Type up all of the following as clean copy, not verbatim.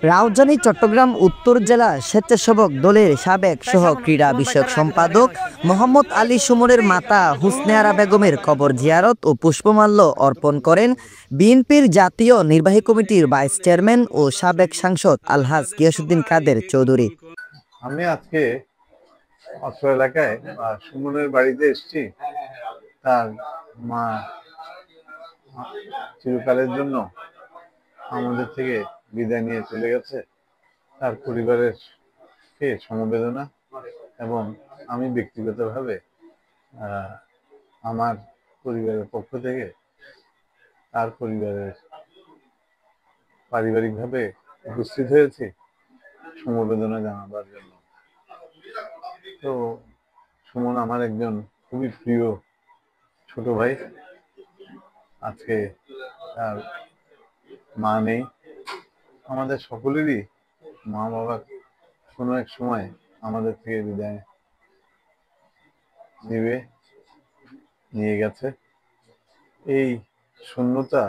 রাউজানি চট্টগ্রাম উত্তর জেলা স্বেচ্ছাসেবক দলের সাবেক সহ ক্রীড়া বিষয়ক সম্পাদক মোহাম্মদ আলী সুমনের মাতা হুসনে আরা বেগমের কবর জিয়ারত ও পুষ্পমাল্য অর্পণ করেন বিএনপির জাতীয় নির্বাহী কমিটির ভাইস চেয়ারম্যান ও সাবেক সাংসদ আলহাজ গিয়াসউদ্দিন কাদের চৌধুরী। আমি আজকে অত্র এলাকায় সুমনের বাড়িতে এসেছি। তার মা চিরকালের জন্য আমাদের থেকে বিদায় নিয়ে চলে গেছে। তার পরিবারের সমবেদনা এবং আমি ব্যক্তিগতভাবে আমার পরিবারের পক্ষ থেকে তার পরিবারের পারিবারিকভাবে উপস্থিত হয়েছি সমবেদনা জানাবার জন্য। তো সুমন আমার একজন খুবই প্রিয় ছোট ভাই। আজকে তার মা নেই। আমাদের সকলেরই মা বাবা কোনো এক সময় আমাদের থেকে বিদায় নিয়ে গেছে। এই শূন্যতা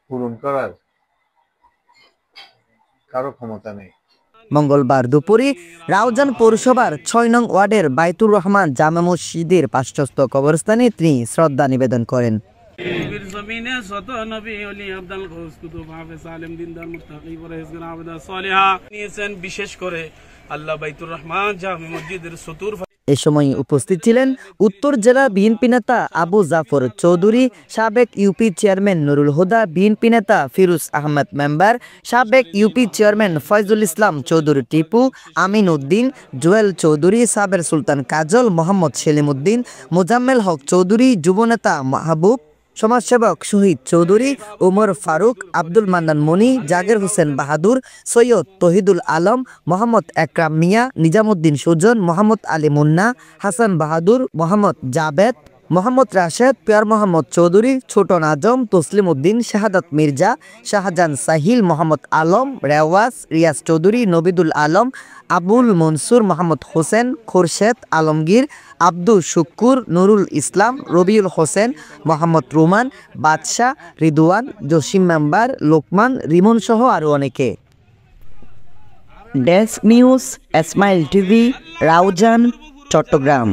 পূরণ করার কারো ক্ষমতা নেই। মঙ্গলবার দুপুরে রাউজান পৌরসভার ৬ নং ওয়ার্ডের বাইতুর রহমান জামে মসজিদের পার্শ্বস্থ কবরস্থানে তিনি শ্রদ্ধা নিবেদন করেন। বিশেষ করে আল্লাহ বাইতুর রহমান জামে মসজিদের এ সময় উপস্থিত ছিলেন উত্তর জেলা বিএনপি নেতা আবু জাফর চৌধুরী, সাবেক UP chairman Nurul Huda, BNP নেতা ফিরোজ আহমেদ মেম্বার, সাবেক ইউপি চেয়ারম্যান ফয়জুল ইসলাম চৌধুরী টিপু, আমিন উদ্দিন, জুয়েল চৌধুরী, সাবের সুলতান কাজল, মোহাম্মদ সেলিম উদ্দিন, মোজাম্মেল হক চৌধুরী, যুবনেতা মাহবুব, সমাজসেবক শহীদ চৌধুরী, উমর ফারুক, আব্দুল মান্নান মনি, জাগের হোসেন বাহাদুর, সৈয়দ তহিদুল আলম, মোহাম্মদ একরাম মিয়া, নিজামুদ্দিন সুজন, মোহাম্মদ আলী মুন্না, হাসান বাহাদুর, মোহাম্মদ জাবেদ, মোহাম্মদ রাশেদ, পিয়ার মোহাম্মদ চৌধুরী, ছোট নাজম, তসলিম উদ্দিন, শাহাদাত মির্জা, শাহজাহান সাহিল, মোহাম্মদ আলম, রেওয়াজ, রিয়াজ চৌধুরী, নবিদুল আলম, আবুল মনসুর, মোহাম্মদ হোসেন, খোরশেদ আলমগীর, আব্দুল শুক্কুর, নুরুল ইসলাম, রবিউল হোসেন, মোহাম্মদ রুমান, বাদশাহ, রিদওয়ান, জসিম মেম্বার, লোকমান, রিমন সহ আরও অনেকে। Desk news, Smile TV, Raozan, Chittagong.